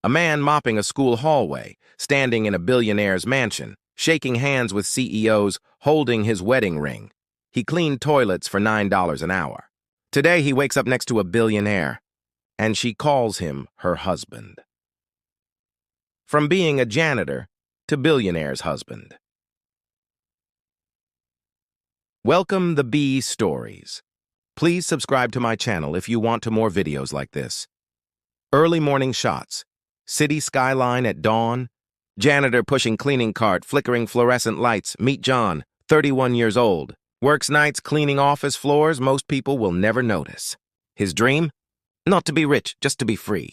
A man mopping a school hallway, standing in a billionaire's mansion, shaking hands with CEOs, holding his wedding ring. He cleaned toilets for $9 an hour. Today he wakes up next to a billionaire, and she calls him her husband. From being a janitor to billionaire's husband. Welcome the B Stories. Please subscribe to my channel if you want more videos like this. Early morning shots. City skyline at dawn. Janitor pushing cleaning cart, flickering fluorescent lights. Meet John, 31 years old. Works nights cleaning office floors most people will never notice. His dream? Not to be rich, just to be free.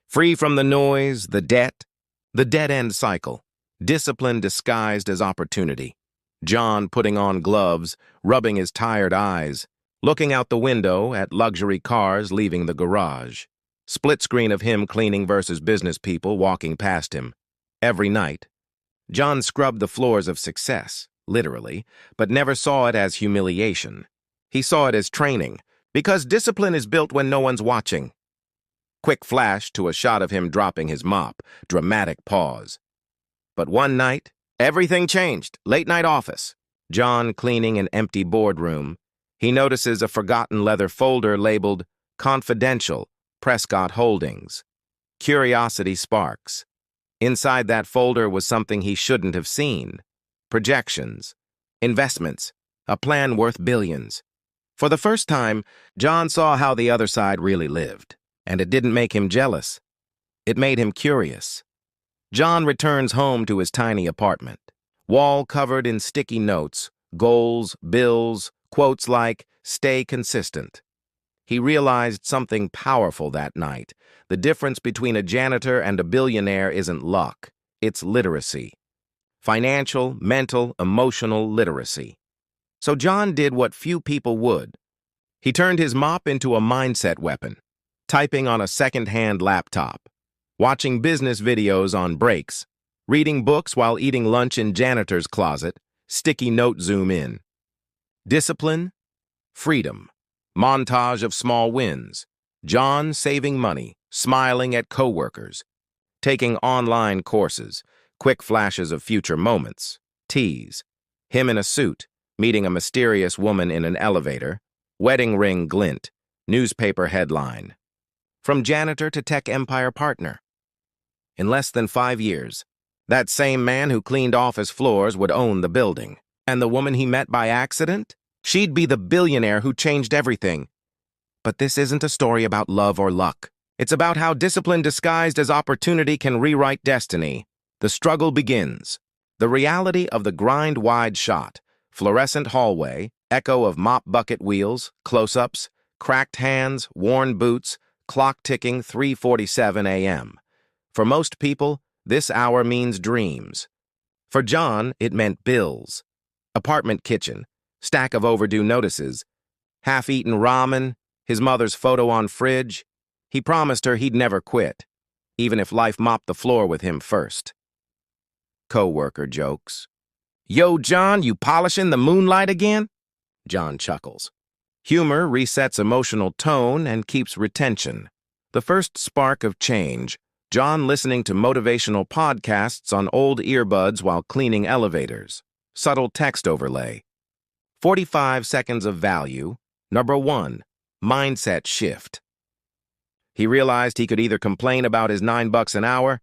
Free from the noise, the debt, the dead-end cycle. Discipline disguised as opportunity. John putting on gloves, rubbing his tired eyes, looking out the window at luxury cars leaving the garage. Split screen of him cleaning versus business people walking past him. Every night, John scrubbed the floors of success, literally, but never saw it as humiliation. He saw it as training, because discipline is built when no one's watching. Quick flash to a shot of him dropping his mop, dramatic pause. But one night, everything changed. Late night office. John cleaning an empty boardroom. He notices a forgotten leather folder labeled Confidential, Prescott Holdings. Curiosity sparks. Inside that folder was something he shouldn't have seen. Projections. Investments. A plan worth billions. For the first time, John saw how the other side really lived. And it didn't make him jealous. It made him curious. John returns home to his tiny apartment. Wall covered in sticky notes, goals, bills, quotes like, "Stay consistent." He realized something powerful that night. The difference between a janitor and a billionaire isn't luck. It's literacy. Financial, mental, emotional literacy. So John did what few people would. He turned his mop into a mindset weapon, typing on a second-hand laptop, watching business videos on breaks, reading books while eating lunch in janitor's closet, sticky note zoom in. Discipline, freedom, montage of small wins, John saving money, smiling at coworkers, taking online courses, quick flashes of future moments, tease, him in a suit, meeting a mysterious woman in an elevator, wedding ring glint, newspaper headline. From janitor to tech empire partner. In less than 5 years, that same man who cleaned office floors would own the building. And the woman he met by accident? She'd be the billionaire who changed everything. But this isn't a story about love or luck. It's about how discipline disguised as opportunity can rewrite destiny. The struggle begins. The reality of the grind-wide shot. Fluorescent hallway, echo of mop bucket wheels, close-ups, cracked hands, worn boots, clock ticking 3:47 a.m. For most people, this hour means dreams. For John, it meant bills. Apartment kitchen, stack of overdue notices, half-eaten ramen, his mother's photo on fridge. He promised her he'd never quit, even if life mopped the floor with him first. Co-worker jokes. "Yo, John, you polishing the moonlight again?" John chuckles. Humor resets emotional tone and keeps retention. The first spark of change, John listening to motivational podcasts on old earbuds while cleaning elevators. Subtle text overlay. 45 seconds of value. Number 1, mindset shift. He realized he could either complain about his $9 an hour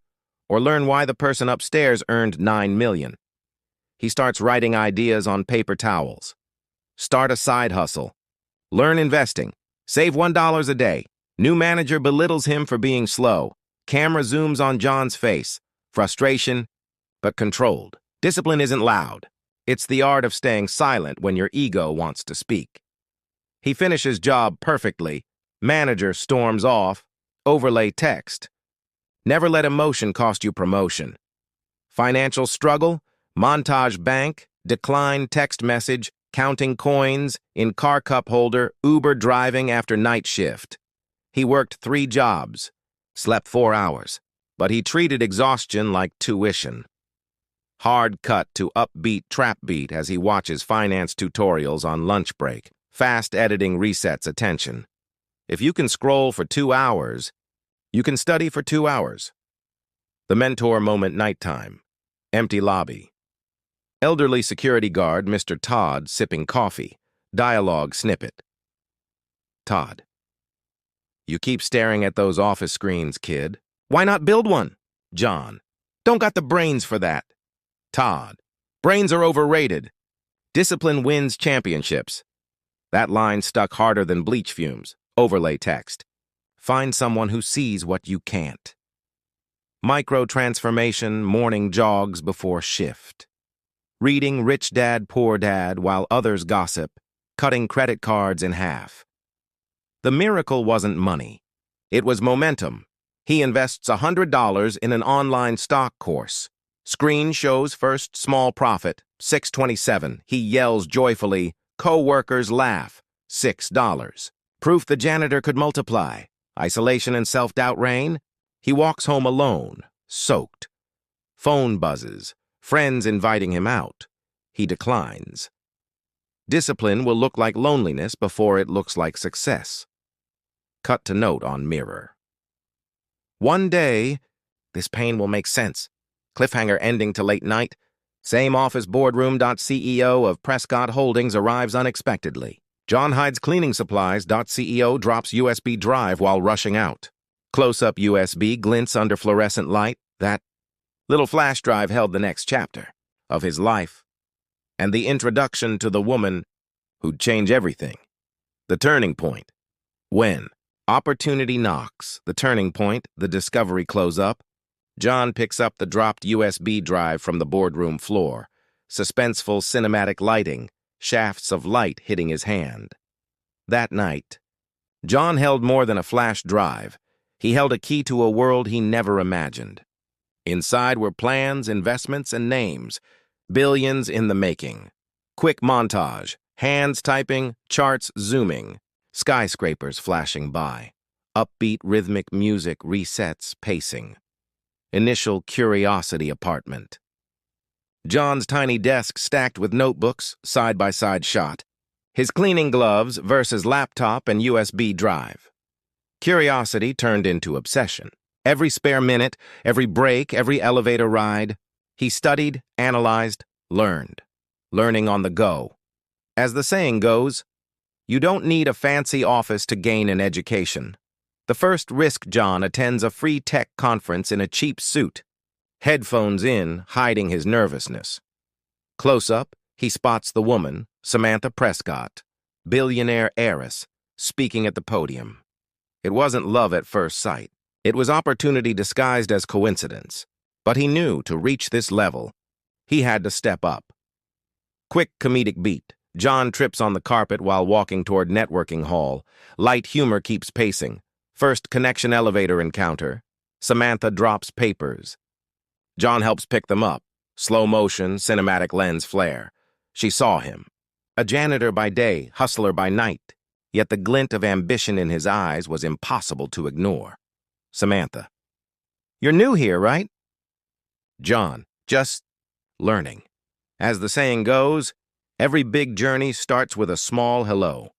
or learn why the person upstairs earned $9 million. He starts writing ideas on paper towels. Start a side hustle. Learn investing. Save $1 a day. New manager belittles him for being slow. Camera zooms on John's face. Frustration, but controlled. Discipline isn't loud. It's the art of staying silent when your ego wants to speak. He finishes job perfectly. Manager storms off. Overlay text. Never let emotion cost you promotion. Financial struggle, montage bank, decline text message, counting coins, in car cup holder, Uber driving after night shift. He worked 3 jobs, slept 4 hours, but he treated exhaustion like tuition. Hard cut to upbeat trap beat as he watches finance tutorials on lunch break. Fast editing resets attention. If you can scroll for 2 hours, you can study for 2 hours. The mentor moment nighttime. Empty lobby. Elderly security guard, Mr. Todd, sipping coffee. Dialogue snippet. Todd. You keep staring at those office screens, kid. Why not build one? John. Don't got the brains for that. Todd. Brains are overrated. Discipline wins championships. That line stuck harder than bleach fumes. Overlay text. Find someone who sees what you can't. Micro-transformation, morning jogs before shift. Reading Rich Dad, Poor Dad while others gossip, cutting credit cards in half. The miracle wasn't money. It was momentum. He invests $100 in an online stock course. Screen shows first small profit, $6.27. He yells joyfully, co-workers laugh, $6. Proof the janitor could multiply. Isolation and self-doubt reign. He walks home alone, soaked. Phone buzzes, friends inviting him out. He declines. Discipline will look like loneliness before it looks like success. Cut to note on mirror. One day, this pain will make sense. Cliffhanger ending to late night. Same office boardroom.ceo of Prescott Holdings arrives unexpectedly. John hides cleaning supplies.ceo drops USB drive while rushing out. Close-up USB glints under fluorescent light. That little flash drive held the next chapter of his life and the introduction to the woman who'd change everything. The turning point. When opportunity knocks, the turning point, the discovery close-up, John picks up the dropped USB drive from the boardroom floor. Suspenseful cinematic lighting, shafts of light hitting his hand. That night, John held more than a flash drive. He held a key to a world he never imagined. Inside were plans, investments, and names. Billions in the making. Quick montage. Hands typing, charts zooming. Skyscrapers flashing by. Upbeat rhythmic music resets, pacing. Initial curiosity apartment. John's tiny desk stacked with notebooks, side-by-side shot. His cleaning gloves versus laptop and USB drive. Curiosity turned into obsession. Every spare minute, every break, every elevator ride, he studied, analyzed, learned. Learning on the go. As the saying goes, you don't need a fancy office to gain an education. The first risk John attends a free tech conference in a cheap suit. Headphones in, hiding his nervousness. Close up, he spots the woman, Samantha Prescott, billionaire heiress, speaking at the podium. It wasn't love at first sight. It was opportunity disguised as coincidence. But he knew to reach this level, he had to step up. Quick comedic beat. John trips on the carpet while walking toward networking hall. Light humor keeps pacing. First connection elevator encounter. Samantha drops papers. John helps pick them up. Slow motion, cinematic lens flare. She saw him. A janitor by day, hustler by night. Yet the glint of ambition in his eyes was impossible to ignore. Samantha. You're new here, right? John. Just learning. As the saying goes, every big journey starts with a small hello.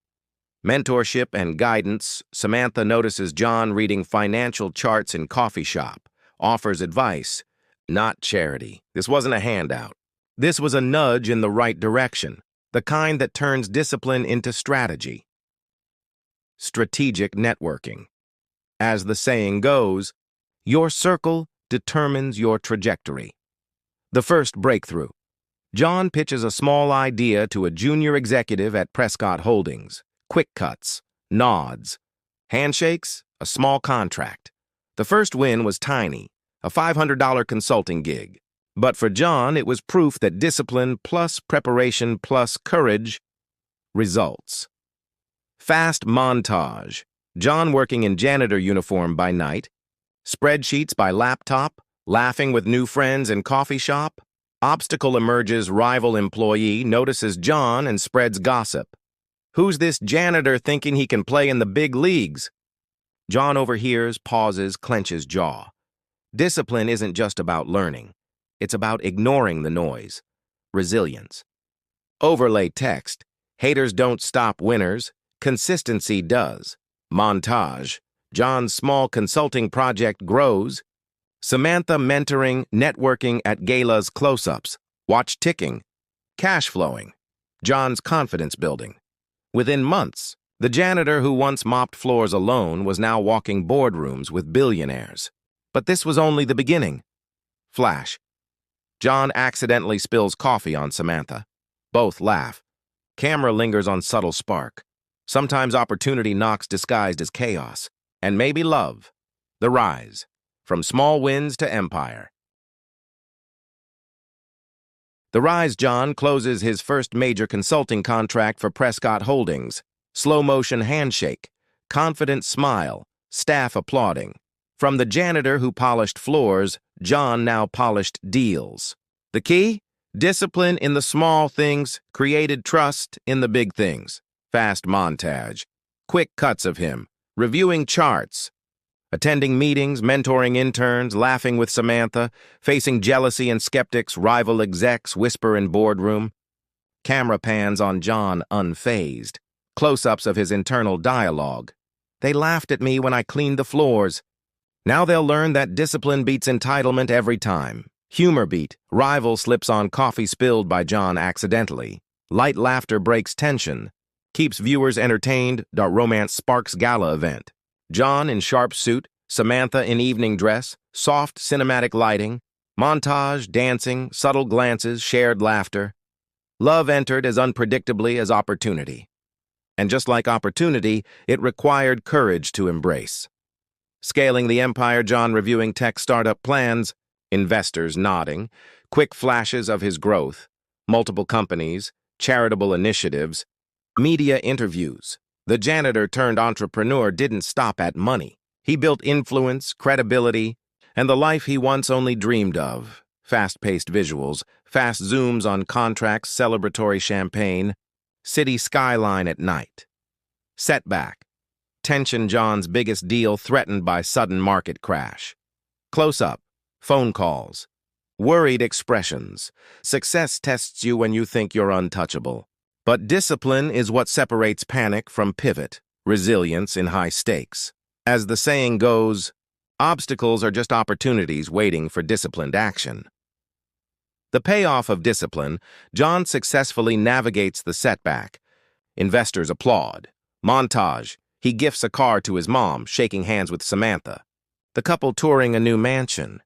Mentorship and guidance. Samantha notices John reading financial charts in coffee shop. Offers advice. Not charity. This wasn't a handout. This was a nudge in the right direction, the kind that turns discipline into strategy. Strategic networking. As the saying goes, your circle determines your trajectory. The first breakthrough. John pitches a small idea to a junior executive at Prescott Holdings. Quick cuts, nods. Handshakes, a small contract. The first win was tiny, a $500 consulting gig. But for John, it was proof that discipline plus preparation plus courage results. Fast montage. John working in janitor uniform by night. Spreadsheets by laptop. Laughing with new friends in coffee shop. Obstacle emerges, rival employee notices John and spreads gossip. Who's this janitor thinking he can play in the big leagues? John overhears, pauses, clenches jaw. Discipline isn't just about learning. It's about ignoring the noise. Resilience. Overlay text. Haters don't stop winners. Consistency does. Montage. John's small consulting project grows. Samantha mentoring, networking at galas close-ups, watch ticking, cash flowing, John's confidence building. Within months, the janitor who once mopped floors alone was now walking boardrooms with billionaires. But this was only the beginning. Flash. John accidentally spills coffee on Samantha. Both laugh. Camera lingers on subtle spark. Sometimes opportunity knocks disguised as chaos. And maybe love. The rise. From small wins to empire. The rise. John closes his first major consulting contract for Prescott Holdings. Slow-motion handshake. Confident smile. Staff applauding. From the janitor who polished floors, John now polished deals. The key? Discipline in the small things, created trust in the big things. Fast montage. Quick cuts of him, reviewing charts, attending meetings, mentoring interns, laughing with Samantha, facing jealousy and skeptics, rival execs whisper in boardroom. Camera pans on John unfazed. Close-ups of his internal dialogue. They laughed at me when I cleaned the floors. Now they'll learn that discipline beats entitlement every time. Humor beat. Rival slips on coffee spilled by John accidentally. Light laughter breaks tension. Keeps viewers entertained. Romance sparks gala event. John in sharp suit. Samantha in evening dress. Soft cinematic lighting. Montage, dancing, subtle glances, shared laughter. Love entered as unpredictably as opportunity. And just like opportunity, it required courage to embrace. Scaling the empire, John reviewing tech startup plans, investors nodding, quick flashes of his growth, multiple companies, charitable initiatives, media interviews. The janitor turned entrepreneur didn't stop at money. He built influence, credibility, and the life he once only dreamed of. Fast-paced visuals, fast zooms on contracts, celebratory champagne, city skyline at night. Setback. Tension. John's biggest deal threatened by sudden market crash. Close-up. Phone calls. Worried expressions. Success tests you when you think you're untouchable. But discipline is what separates panic from pivot, resilience in high stakes. As the saying goes, obstacles are just opportunities waiting for disciplined action. The payoff of discipline, John successfully navigates the setback. Investors applaud. Montage. He gifts a car to his mom, shaking hands with Samantha. The couple touring a new mansion.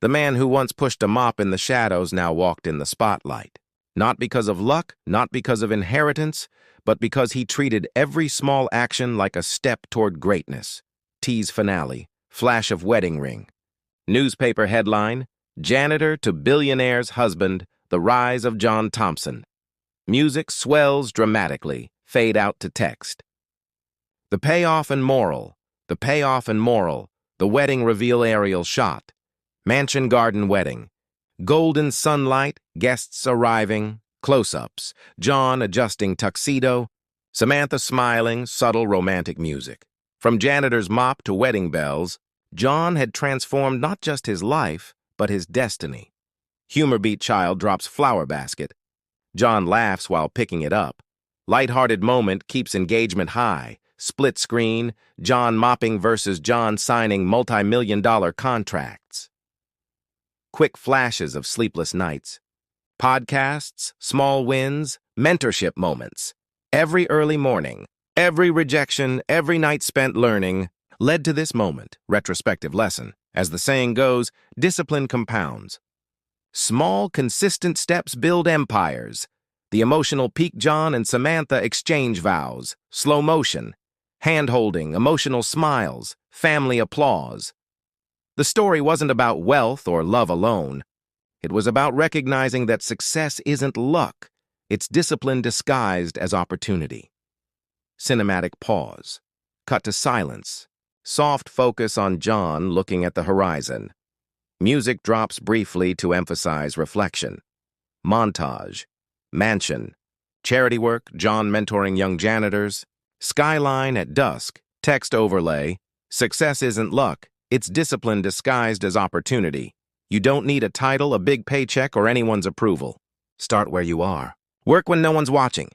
The man who once pushed a mop in the shadows now walked in the spotlight. Not because of luck, not because of inheritance, but because he treated every small action like a step toward greatness. Tease finale. Flash of wedding ring. Newspaper headline. Janitor to billionaire's husband, the rise of John Thompson. Music swells dramatically. Fade out to text. The payoff and moral. The payoff and moral. The wedding reveal aerial shot. Mansion garden wedding. Golden sunlight, guests arriving, close-ups. John adjusting tuxedo. Samantha smiling, subtle romantic music. From janitor's mop to wedding bells, John had transformed not just his life, but his destiny. Humor beat child drops flower basket. John laughs while picking it up. Light-hearted moment keeps engagement high. Split screen, John mopping versus John signing multi-million-dollar contracts. Quick flashes of sleepless nights. Podcasts, small wins, mentorship moments. Every early morning, every rejection, every night spent learning led to this moment, retrospective lesson. As the saying goes, discipline compounds. Small, consistent steps build empires. The emotional peak. John and Samantha exchange vows, slow motion, hand-holding, emotional smiles, family applause. The story wasn't about wealth or love alone. It was about recognizing that success isn't luck, it's discipline disguised as opportunity. Cinematic pause. Cut to silence. Soft focus on John looking at the horizon. Music drops briefly to emphasize reflection. Montage. Mansion. Charity work, John mentoring young janitors. Skyline at dusk. Text overlay. Success isn't luck, it's discipline disguised as opportunity. You don't need a title, a big paycheck, or anyone's approval. Start where you are. Work when no one's watching.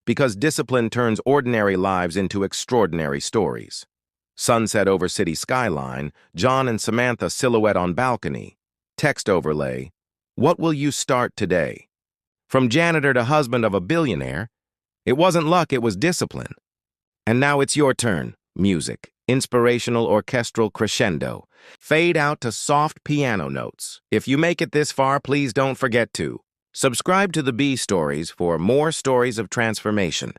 Because discipline turns ordinary lives into extraordinary stories. Sunset over city skyline, John and Samantha silhouette on balcony. Text overlay, what will you start today? From janitor to husband of a billionaire, it wasn't luck, it was discipline. And now it's your turn. Music, inspirational orchestral crescendo. Fade out to soft piano notes. If you make it this far, please don't forget to subscribe to the B Stories for more stories of transformation.